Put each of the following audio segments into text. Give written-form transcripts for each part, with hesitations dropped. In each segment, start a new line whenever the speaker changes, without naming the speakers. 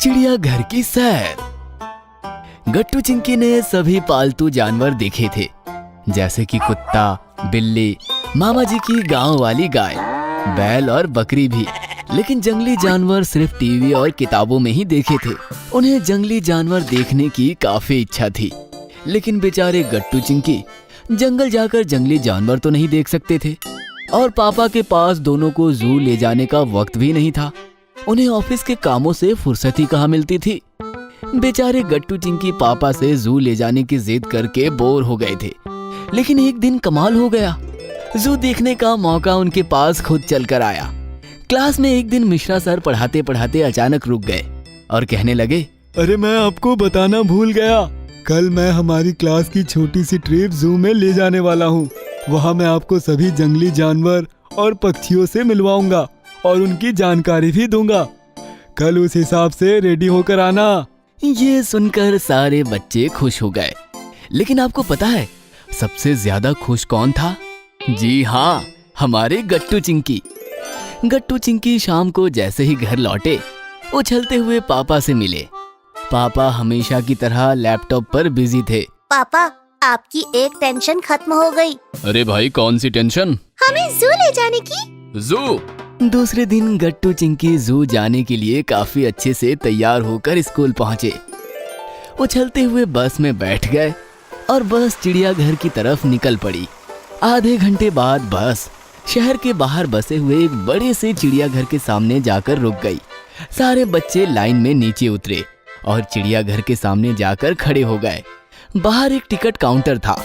चिड़ियाघर की सैर। गट्टू चिंकी ने सभी पालतू जानवर देखे थे, जैसे कि कुत्ता, बिल्ली, मामा जी की गांव वाली गाय, बैल और बकरी भी। लेकिन जंगली जानवर सिर्फ टीवी और किताबों में ही देखे थे। उन्हें जंगली जानवर देखने की काफी इच्छा थी, लेकिन बेचारे गट्टू चिंकी जंगल जाकर जंगली जानवर तो नहीं देख सकते थे, और पापा के पास दोनों को जू ले जाने का वक्त भी नहीं था। उन्हें ऑफिस के कामों से फुर्सत ही कहाँ मिलती थी। बेचारे गट्टू चिंकी पापा से जू ले जाने की जिद करके बोर हो गए थे। लेकिन एक दिन कमाल हो गया, जू देखने का मौका उनके पास खुद चल कर आया। क्लास में एक दिन मिश्रा सर पढ़ाते पढ़ाते अचानक रुक गए और कहने लगे,
अरे मैं आपको बताना भूल गया, कल मैं हमारी क्लास की छोटी सी ट्रिप जू में ले जाने वाला हूँ। वहाँ मैं आपको सभी जंगली जानवर और पक्षियों से मिलवाऊंगा और उनकी जानकारी भी दूंगा। कल उस हिसाब से रेडी होकर आना।
ये सुनकर सारे बच्चे खुश हो गए। लेकिन आपको पता है सबसे ज्यादा खुश कौन था? जी हाँ, हमारे गट्टू चिंकी। गट्टू चिंकी शाम को जैसे ही घर लौटे, उछलते हुए पापा से मिले। पापा हमेशा की तरह लैपटॉप पर बिजी थे।
पापा, आपकी एक टेंशन खत्म हो गई।
अरे भाई, कौन सी टेंशन?
हमें जू ले जाने की।
जू? दूसरे दिन गट्टू चिंकी जू जाने के लिए काफी अच्छे से तैयार होकर स्कूल पहुँचे। उछलते हुए बस में बैठ गए और बस चिड़ियाघर की तरफ निकल पड़ी। आधे घंटे बाद बस शहर के बाहर बसे हुए एक बड़े से चिड़ियाघर के सामने जाकर रुक गई। सारे बच्चे लाइन में नीचे उतरे और चिड़ियाघर के सामने जाकर खड़े हो गए। बाहर एक टिकट काउंटर था।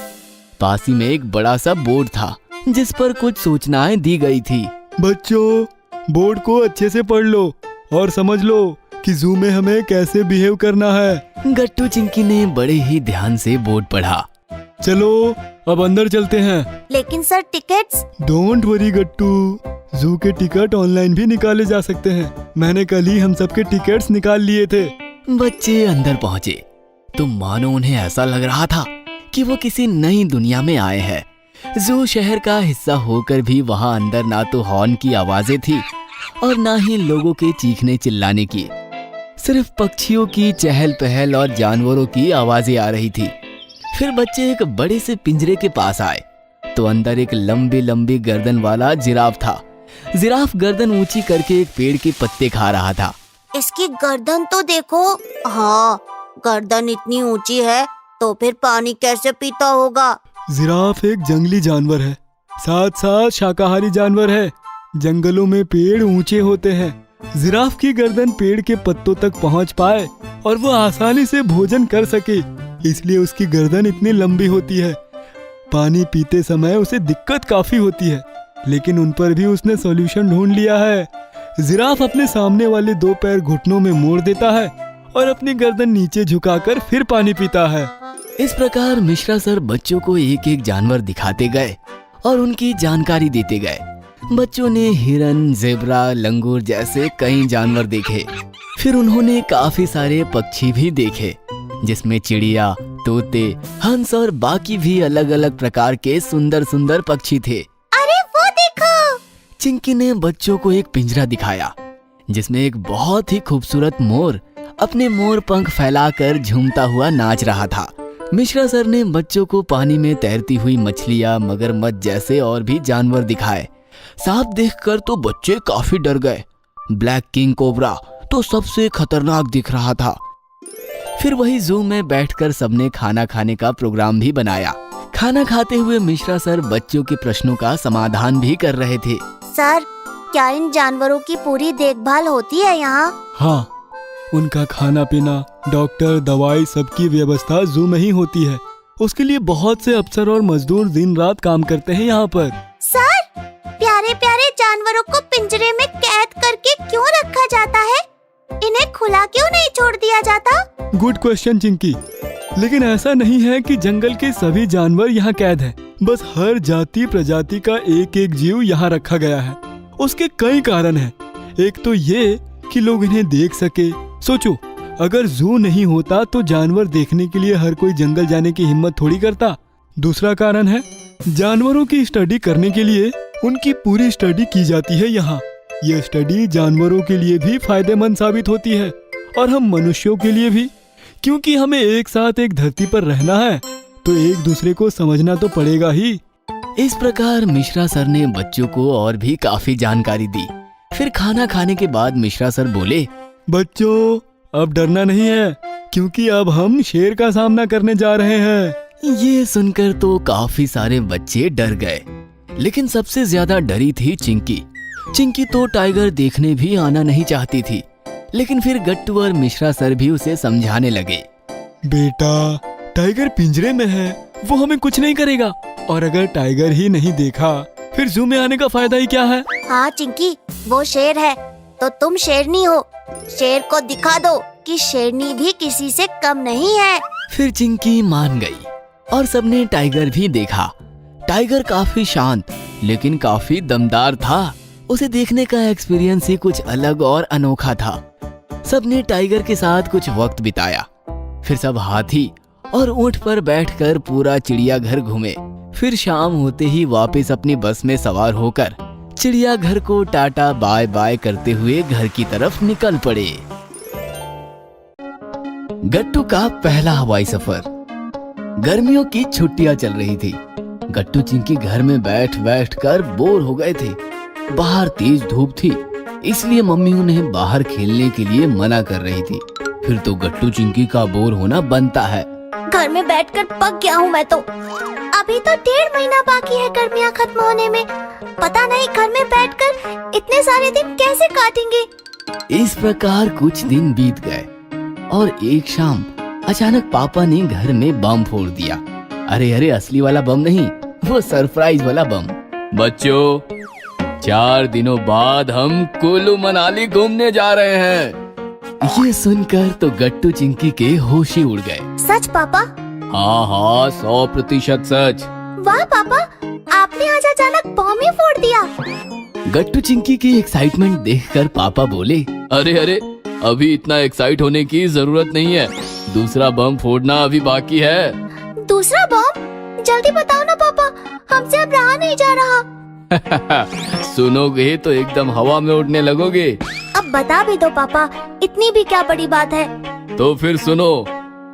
पास ही में एक बड़ा सा बोर्ड था जिस पर कुछ सूचनाएं दी गई थी।
बच्चों, बोर्ड को अच्छे से पढ़ लो और समझ लो कि जू में हमें कैसे बिहेव करना है।
गट्टू चिंकी ने बड़े ही ध्यान से बोर्ड पढ़ा।
चलो अब अंदर चलते हैं।
लेकिन सर, टिकट्स?
डोंट वरी गट्टू, जू के टिकट ऑनलाइन भी निकाले जा सकते हैं। मैंने कल ही हम सबके टिकट्स निकाल लिए थे।
बच्चे अंदर पहुँचे तो मानो उन्हें ऐसा लग रहा था कि वो किसी नई दुनिया में आए हैं। जू शहर का हिस्सा होकर भी वहाँ अंदर ना तो हॉर्न की आवाजें थी और ना ही लोगों के चीखने चिल्लाने की। सिर्फ पक्षियों की चहल पहल और जानवरों की आवाजें आ रही थी। फिर बच्चे एक बड़े से पिंजरे के पास आए तो अंदर एक लंबी लंबी गर्दन वाला जिराफ था। जिराफ गर्दन ऊंची करके एक पेड़ के पत्ते खा रहा था।
इसकी गर्दन तो देखो। हाँ, गर्दन इतनी ऊंची है तो फिर पानी कैसे पीता होगा?
जिराफ एक जंगली जानवर है, साथ साथ शाकाहारी जानवर है। जंगलों में पेड़ ऊंचे होते हैं। जिराफ की गर्दन पेड़ के पत्तों तक पहुंच पाए और वो आसानी से भोजन कर सके, इसलिए उसकी गर्दन इतनी लंबी होती है। पानी पीते समय उसे दिक्कत काफी होती है, लेकिन उन पर भी उसने सॉल्यूशन ढूंढ लिया है। जिराफ अपने सामने वाले दो पैर घुटनों में मोड़ देता है और अपनी गर्दन नीचे झुकाकर फिर पानी पीता है।
इस प्रकार मिश्रा सर बच्चों को एक एक जानवर दिखाते गए और उनकी जानकारी देते गए। बच्चों ने हिरन, जेब्रा, लंगूर जैसे कई जानवर देखे। फिर उन्होंने काफी सारे पक्षी भी देखे, जिसमें चिड़िया, तोते, हंस और बाकी भी अलग अलग प्रकार के सुंदर सुंदर पक्षी थे।
अरे वो देखो!
चिंकी ने बच्चों को एक पिंजरा दिखाया जिसमें एक बहुत ही खूबसूरत मोर अपने मोर पंख फैलाकर झूमता हुआ नाच रहा था। मिश्रा सर ने बच्चों को पानी में तैरती हुई मछलियाँ, मगरमच्छ जैसे और भी जानवर दिखाए। सांप देखकर तो बच्चे काफी डर गए। ब्लैक किंग कोबरा तो सबसे खतरनाक दिख रहा था। फिर वही जू में बैठकर सबने खाना खाने का प्रोग्राम भी बनाया। खाना खाते हुए मिश्रा सर बच्चों के प्रश्नों का समाधान भी कर रहे थे।
सर, क्या इन जानवरों की पूरी देखभाल होती है यहाँ?
हाँ, उनका खाना पीना, डॉक्टर, दवाई सबकी व्यवस्था जू में ही होती है। उसके लिए बहुत से अफसर और मजदूर दिन रात काम करते हैं यहाँ पर।
सर, प्यारे प्यारे जानवरों को पिंजरे में कैद करके क्यों रखा जाता है? इन्हें खुला क्यों नहीं छोड़ दिया जाता?
Good question Chinki. लेकिन ऐसा नहीं है कि जंगल के सभी जानवर यहाँ कैद हैं। बस हर जाति प्रजाति का एक एक जीव यहाँ रखा गया है। उसके कई कारण हैं। एक तो ये कि लोग इन्हें देख सके। सोचो, अगर जू नहीं होता तो जानवर देखने के लिए हर कोई जंगल जाने की हिम्मत थोड़ी करता। दूसरा कारण है जानवरों की स्टडी करने के लिए उनकी पूरी स्टडी की जाती है यहाँ। यह स्टडी जानवरों के लिए भी फायदेमंद साबित होती है और हम मनुष्यों के लिए भी, क्योंकि हमें एक साथ एक धरती पर रहना है तो एक दूसरे को समझना तो पड़ेगा ही।
इस प्रकार मिश्रा सर ने बच्चों को और भी काफी जानकारी दी। फिर खाना खाने के बाद मिश्रा सर बोले,
बच्चों अब डरना नहीं है, क्योंकि अब हम शेर का सामना करने जा रहे हैं।
ये सुनकर तो काफी सारे बच्चे डर गए, लेकिन सबसे ज्यादा डरी थी चिंकी। चिंकी तो टाइगर देखने भी आना नहीं चाहती थी, लेकिन फिर गट्टू और मिश्रा सर भी उसे समझाने लगे।
बेटा टाइगर पिंजरे में है, वो हमें कुछ नहीं करेगा, और अगर टाइगर ही नहीं देखा फिर जू में आने का फायदा ही क्या है।
हाँ चिंकी, वो शेर है तो तुम शेरनी हो। शेर को दिखा दो कि शेरनी भी किसी से कम नहीं है।
फिर चिंकी मान गई और सबने टाइगर भी देखा। टाइगर काफी शांत लेकिन काफी दमदार था। उसे देखने का एक्सपीरियंस ही कुछ अलग और अनोखा था। सबने टाइगर के साथ कुछ वक्त बिताया। फिर सब हाथी और ऊंट पर बैठकर पूरा चिड़ियाघर घूमे। फिर शाम होते ही वापस अपनी बस में सवार होकर चिड़ियाघर को टाटा बाय बाय करते हुए घर की तरफ निकल पड़े। गट्टू का पहला हवाई सफर। गर्मियों की छुट्टियां चल रही थी। गट्टू चिंकी घर में बैठ बैठ कर बोर हो गए थे। बाहर तेज धूप थी, इसलिए मम्मी उन्हें बाहर खेलने के लिए मना कर रही थी। फिर तो गट्टू चिंकी का बोर होना बनता है।
घर में बैठकर पक गया हूँ मैं तो। अभी तो 1.5 महीना बाकी है गर्मियाँ खत्म होने में। पता नहीं घर में बैठकर इतने सारे दिन कैसे काटेंगे।
इस प्रकार कुछ दिन बीत गए और एक शाम अचानक पापा ने घर में बम फोड़ दिया। अरे अरे, असली वाला बम नहीं, वो सरप्राइज वाला बम। बच्चों, 4 दिनों बाद हम कुल्लू मनाली घूमने जा रहे हैं। ये सुनकर तो गट्टू चिंकी के होश ही उड़ गए।
सच पापा?
हाँ हाँ, 100% सच।
वाह पापा, आपने आज अचानक बम ही फोड़ दिया।
गट्टू चिंकी की एक्साइटमेंट देखकर पापा बोले, अरे अरे, अभी इतना एक्साइट होने की जरूरत नहीं है। दूसरा बम फोड़ना अभी बाकी है।
दूसरा बम? जल्दी बताओ ना पापा, हमसे अब रहा नहीं जा रहा।
सुनोगे तो एकदम हवा में उड़ने लगोगे।
अब बता भी दो पापा, इतनी भी क्या बड़ी बात है।
तो फिर सुनो,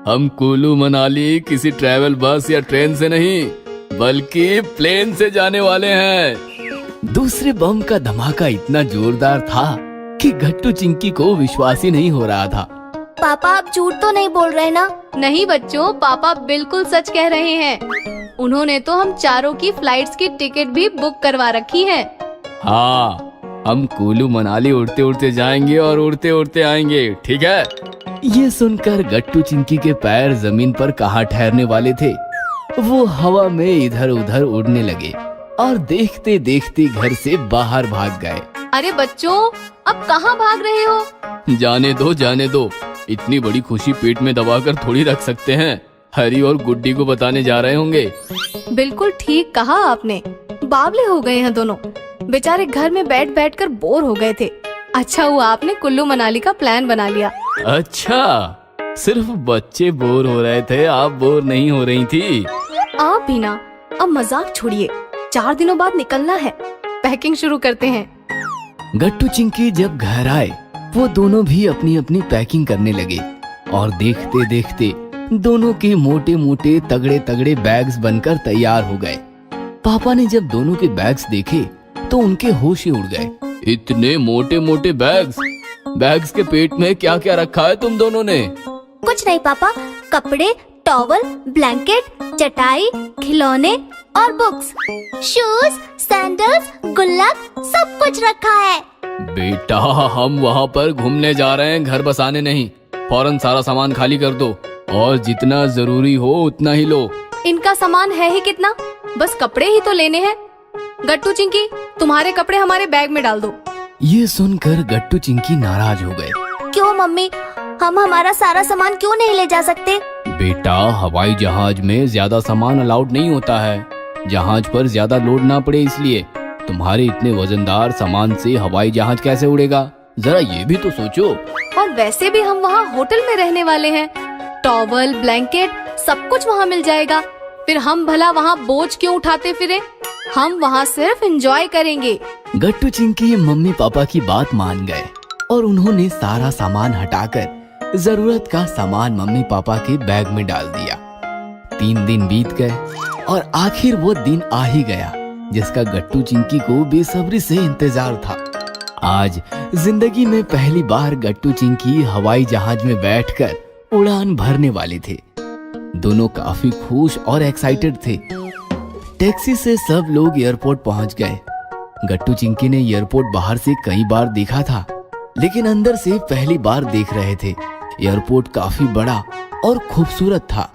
हम कुल्लू मनाली किसी ट्रैवल बस या ट्रेन से नहीं बल्कि प्लेन से जाने वाले हैं। दूसरे बम का धमाका इतना जोरदार था कि गट्टू चिंकी को विश्वास ही नहीं हो रहा था।
पापा आप झूठ तो नहीं बोल रहे ना?
नहीं बच्चों, पापा बिल्कुल सच कह रहे हैं। उन्होंने तो हम चारों की फ्लाइट्स की टिकट भी बुक करवा रखी है।
हाँ, हम कुल्लू मनाली उड़ते उड़ते जाएंगे और उड़ते उड़ते आएंगे, ठीक है? ये सुनकर गट्टू चिंकी के पैर जमीन पर कहाँ ठहरने वाले थे। वो हवा में इधर उधर उड़ने लगे और देखते देखते घर से बाहर भाग गए।
अरे बच्चों, अब कहाँ भाग रहे हो?
जाने दो जाने दो, इतनी बड़ी खुशी पेट में दबाकर थोड़ी रख सकते हैं। हरी और गुड्डी को बताने जा रहे होंगे।
बिल्कुल ठीक कहा आपने। बावले हो गए हैं दोनों। बेचारे घर में बैठ बैठ कर बोर हो गए थे। अच्छा हुआ आपने कुल्लू मनाली का प्लान बना लिया।
अच्छा, सिर्फ बच्चे बोर हो रहे थे, आप बोर नहीं हो रही थी?
आप भी ना, अब मजाक छोड़िए। 4 दिनों बाद निकलना है, पैकिंग शुरू करते हैं।
गट्टू चिंकी जब घर आए, वो दोनों भी अपनी अपनी पैकिंग करने लगे और देखते देखते दोनों के मोटे मोटे तगड़े तगड़े बैग्स बनकर तैयार हो गए। पापा ने जब दोनों के बैग्स देखे तो उनके होश ही उड़ गए। इतने मोटे मोटे बैग्स, बैग्स के पेट में क्या क्या रखा है तुम दोनों ने?
कुछ नहीं पापा, कपड़े, टॉवल, ब्लैंकेट, चटाई, खिलौने और बुक्स, शूज, सैंडल्स, गुल्लक, सब कुछ रखा है।
बेटा, हम वहाँ पर घूमने जा रहे हैं, घर बसाने नहीं। फौरन सारा सामान खाली कर दो और जितना जरूरी हो उतना ही लो।
इनका सामान है ही कितना, बस कपड़े ही तो लेने हैं। गट्टू चिंकी, तुम्हारे कपड़े हमारे बैग में डाल दो।
ये सुनकर गट्टू चिंकी नाराज हो गए।
क्यों मम्मी, हम हमारा सारा सामान क्यों नहीं ले जा सकते?
बेटा, हवाई जहाज में ज्यादा सामान अलाउड नहीं होता है। जहाज पर ज्यादा लोड ना पड़े इसलिए। तुम्हारे इतने वजनदार सामान से हवाई जहाज कैसे उड़ेगा? जरा ये भी तो सोचो।
और वैसे भी हम वहाँ होटल में रहने वाले हैं। टॉवल, ब्लैंकेट, सब कुछ वहाँ मिल जाएगा। फिर हम भला वहाँ बोझ क्यों उठाते फिरे? हम वहाँ सिर्फ एंजॉय करेंगे।
गट्टू चिंकी मम्मी पापा की बात मान गए और उन्होंने सारा सामान हटाकर जरूरत का सामान मम्मी पापा के बैग में डाल दिया। 3 दिन बीत गए और आखिर वो दिन आ ही गया जिसका गट्टू चिंकी को बेसब्री से इंतजार था। आज जिंदगी में पहली बार गट्टू चिंकी हवाई जहाज में बैठकर उड़ान भरने वाले थे। दोनों काफी खुश और एक्साइटेड थे। टैक्सी से सब लोग एयरपोर्ट पहुंच गए। गट्टू चिंकी ने एयरपोर्ट बाहर से कई बार देखा था, लेकिन अंदर से पहली बार देख रहे थे। एयरपोर्ट काफी बड़ा और खूबसूरत था।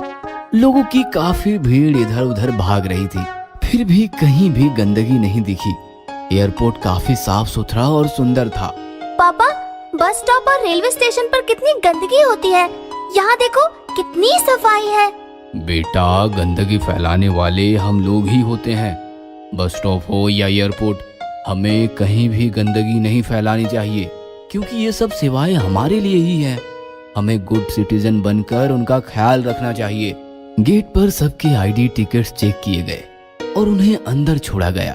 लोगों की काफी भीड़ इधर उधर भाग रही थी, फिर भी कहीं भी गंदगी नहीं दिखी। एयरपोर्ट काफी साफ सुथरा और सुंदर था।
पापा, बस स्टॉप और रेलवे स्टेशन पर कितनी गंदगी होती है। यहाँ देखो कितनी सफाई है।
बेटा, गंदगी फैलाने वाले हम लोग ही होते हैं। बस स्टॉप हो या एयरपोर्ट, हमें कहीं भी गंदगी नहीं फैलानी चाहिए, क्योंकि ये सब सेवाएं हमारे लिए ही है। हमें गुड सिटीजन बनकर उनका ख्याल रखना चाहिए। गेट पर सबके आईडी टिकट्स चेक किए गए और उन्हें अंदर छोड़ा गया।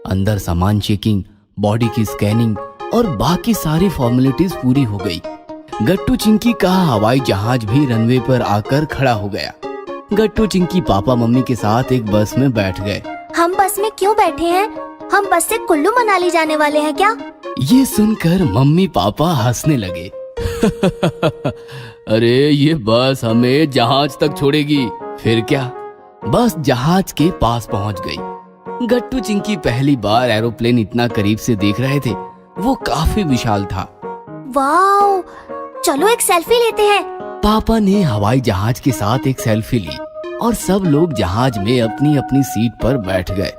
अंदर सामान चेकिंग, बॉडी की स्कैनिंग और बाकी सारी फॉर्मेलिटीज पूरी हो गई। गट्टू चिंकी का हवाई जहाज भी रनवे पर आकर खड़ा हो गया। गट्टू चिंकी पापा मम्मी के साथ एक बस में बैठ गए।
हम बस में क्यों बैठे हैं? हम बस से कुल्लू मनाली जाने वाले हैं क्या?
ये सुनकर मम्मी पापा हंसने लगे। अरे, ये बस हमें जहाज तक छोड़ेगी, फिर क्या। बस जहाज के पास पहुंच गई। गट्टू चिंकी पहली बार एरोप्लेन इतना करीब से देख रहे थे। वो काफी विशाल था।
वाओ, चलो एक सेल्फी लेते हैं।
पापा ने हवाई जहाज के साथ एक सेल्फी ली और सब लोग जहाज में अपनी अपनी सीट पर बैठ गए।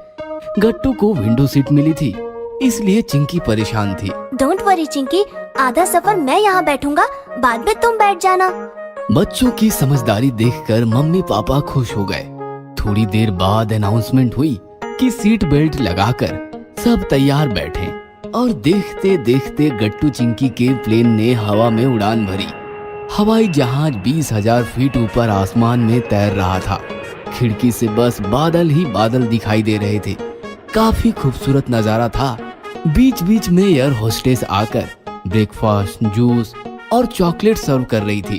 गट्टू को विंडो सीट मिली थी, इसलिए चिंकी परेशान थी।
डोंट वरी चिंकी, आधा सफर मैं यहाँ बैठूंगा, बाद में तुम बैठ जाना।
बच्चों की समझदारी देखकर मम्मी पापा खुश हो गए। थोड़ी देर बाद अनाउंसमेंट हुई कि सीट बेल्ट लगाकर सब तैयार बैठे और देखते देखते गट्टू चिंकी के प्लेन ने हवा में उड़ान भरी। हवाई जहाज 20,000 फीट ऊपर आसमान में तैर रहा था। खिड़की से बस बादल ही बादल दिखाई दे रहे थे। काफी खूबसूरत नजारा था। बीच बीच में एयर होस्टेस आकर ब्रेकफास्ट, जूस और चॉकलेट सर्व कर रही थी।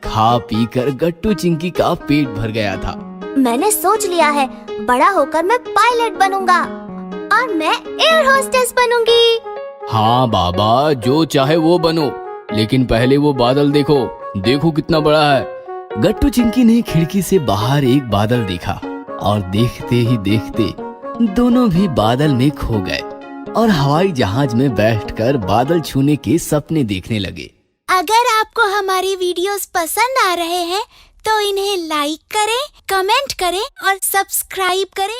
खा पी कर गट्टू चिंकी का पेट भर गया था।
मैंने सोच लिया है, बड़ा होकर मैं पायलट बनूंगा और मैं एयर होस्टेस बनूंगी।
हाँ बाबा, जो चाहे वो बनो, लेकिन पहले वो बादल देखो, देखो कितना बड़ा है। गट्टू चिंकी ने खिड़की से बाहर एक बादल देखा और देखते ही देखते दोनों भी बादल में खो गए और हवाई जहाज में बैठकर बादल छूने के सपने देखने लगे।
अगर आपको हमारी वीडियोस पसंद आ रहे हैं तो इन्हें लाइक करें, कमेंट करें और सब्सक्राइब करें